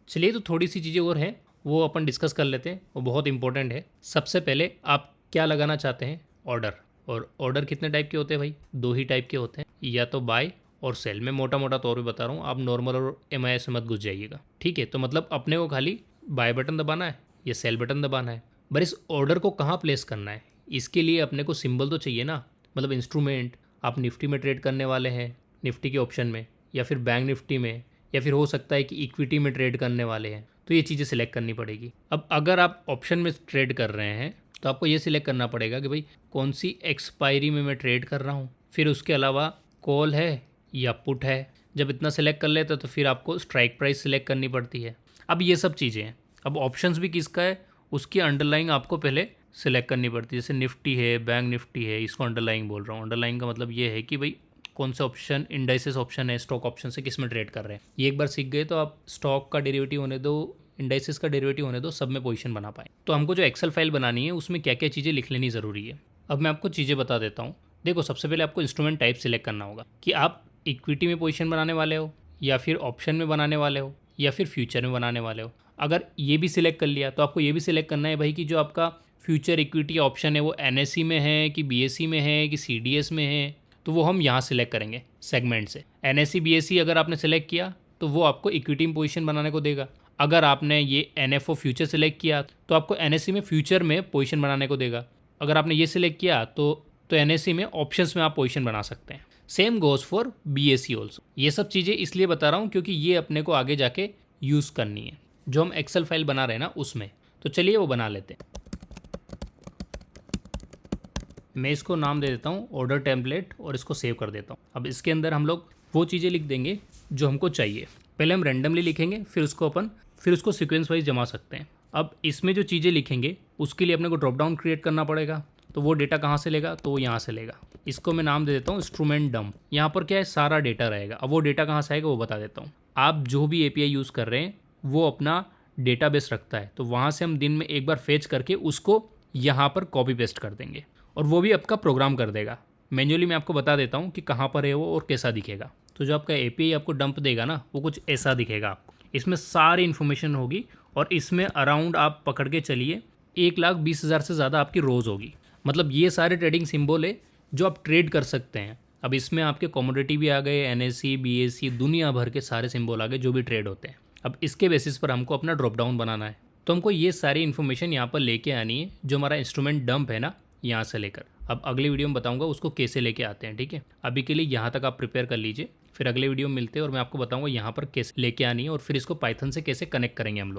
चलिए तो थोड़ी सी चीज़ें और हैं वो अपन डिस्कस कर लेते हैं, वो बहुत इंपॉर्टेंट है। सबसे पहले आप क्या लगाना चाहते हैं? ऑर्डर। और ऑर्डर कितने टाइप के होते हैं भाई? दो ही टाइप के होते हैं, या तो बाय और सेल। मैं मोटा मोटा तौर पे बता रहा हूँ, आप नॉर्मल और MIS में मत घुस जाइएगा, ठीक है? तो मतलब अपने को खाली बाय बटन दबाना है या सेल बटन दबाना है। पर इस ऑर्डर को कहाँ प्लेस करना है, इसके लिए अपने को सिंबल तो चाहिए ना। मतलब इंस्ट्रूमेंट, आप निफ्टी में ट्रेड करने वाले हैं, निफ्टी के ऑप्शन में, या फिर बैंक निफ्टी में, या फिर हो सकता है कि इक्विटी में ट्रेड करने वाले हैं, तो ये चीज़ें सिलेक्ट करनी पड़ेगी। अब अगर आप ऑप्शन में ट्रेड कर रहे हैं तो आपको ये सिलेक्ट करना पड़ेगा कि भाई कौन सी एक्सपायरी में मैं ट्रेड कर रहा हूँ, फिर उसके अलावा कॉल है या पुट है। जब इतना सिलेक्ट कर लेते तो फिर आपको स्ट्राइक प्राइस सिलेक्ट करनी पड़ती है। अब ये सब चीज़ें हैं। अब ऑप्शंस भी किसका है, उसकी अंडरलाइंग आपको पहले सिलेक्ट करनी पड़ती है। जैसे निफ्टी है, बैंक निफ्टी है, इसको अंडरलाइंग बोल रहा हूँ। अंडरलाइंग का मतलब ये है कि भाई कौन सा ऑप्शन, इंडाइसेस ऑप्शन है, स्टॉक ऑप्शन से किस में ट्रेड कर रहे हैं। ये एक बार सीख गए तो आप स्टॉक का डेरिवेटिव होने दो, इंडाइसेस का डेरिवेटिव होने दो, सब में पोजीशन बना पाए। तो हमको जो एक्सेल फाइल बनानी है उसमें क्या क्या चीज़ें लिख लेनी ज़रूरी है। अब मैं आपको चीज़ें बता देता हूँ। देखो, सबसे पहले आपको इंस्ट्रूमेंट टाइप सिलेक्ट करना होगा कि आप इक्विटी में पोजीशन बनाने वाले हो, या फिर ऑप्शन में बनाने वाले हो, या फिर फ्यूचर में बनाने वाले हो। अगर ये भी सिलेक्ट कर लिया तो आपको ये भी सिलेक्ट करना है भाई कि जो आपका फ्यूचर इक्विटी ऑप्शन है वो NSE में है कि BSE में है कि CDS में है। तो वो हम यहाँ सिलेक्ट करेंगे सेगमेंट से। NSE BSE अगर आपने सेलेक्ट किया तो वो आपको इक्विटी में पोजीशन बनाने को देगा। अगर आपने ये NFO फ्यूचर सेलेक्ट किया तो आपको NSE में फ्यूचर में पोजीशन बनाने को देगा। अगर आपने ये सिलेक्ट किया तो NSE में ऑप्शंस में आप पोजीशन बना सकते हैं। Same goes for BSE also. ये सब चीज़ें इसलिए बता रहा हूँ क्योंकि ये अपने को आगे जाके यूज़ करनी है, जो हम एक्सेल फाइल बना रहे हैं ना उसमें। तो चलिए वो बना लेते हैं। मैं इसको नाम दे देता हूँ ऑर्डर टेम्पलेट, और इसको सेव कर देता हूँ। अब इसके अंदर हम लोग वो चीज़ें लिख देंगे जो हमको चाहिए। पहले हम रैंडमली लिखेंगे, फिर उसको सीक्वेंस वाइज जमा सकते हैं। अब इसमें जो चीज़ें लिखेंगे उसके लिए अपने को ड्रॉप डाउन क्रिएट करना पड़ेगा। तो वो डेटा कहाँ से लेगा, तो वो यहाँ से लेगा। इसको मैं नाम दे देता हूँ इंस्ट्रूमेंट डंप। यहाँ पर क्या है, सारा डेटा रहेगा। अब वो डेटा कहाँ से आएगा वो बता देता हूँ। आप जो भी API यूज़ कर रहे हैं वो अपना डेटाबेस रखता है, तो वहाँ से हम दिन में एक बार फेच करके उसको यहाँ पर कॉपी पेस्ट कर देंगे, और वो भी आपका प्रोग्राम कर देगा। मैन्युअली मैं आपको बता देता हूँ कि कहाँ पर है वो और कैसा दिखेगा। तो जो आपका API आपको डंप देगा ना, वो कुछ ऐसा दिखेगा आपको। इसमें सारी इन्फॉर्मेशन होगी, और इसमें अराउंड आप पकड़ के चलिए 1,20,000 से ज़्यादा आपकी रोज़ होगी। मतलब ये सारे ट्रेडिंग सिंबल है जो आप ट्रेड कर सकते हैं। अब इसमें आपके कमोडिटी भी आ गए, NSE BSE दुनिया भर के सारे सिंबल आ गए जो भी ट्रेड होते हैं। अब इसके बेसिस पर हमको अपना ड्रॉप डाउन बनाना है। तो हमको ये सारी इन्फॉर्मेशन यहाँ पर लेके आनी है, जो हमारा इंस्ट्रूमेंट डंप है ना, यहाँ से लेकर। अब अगले वीडियो में बताऊंगा उसको कैसे लेके आते हैं, ठीक है? अभी के लिए यहाँ तक आप प्रिपेयर कर लीजिए, फिर अगले वीडियो में मिलते हैं और मैं आपको बताऊंगा यहाँ पर कैसे लेके आनी है, और फिर इसको पाइथन से कैसे कनेक्ट करेंगे हम लोग।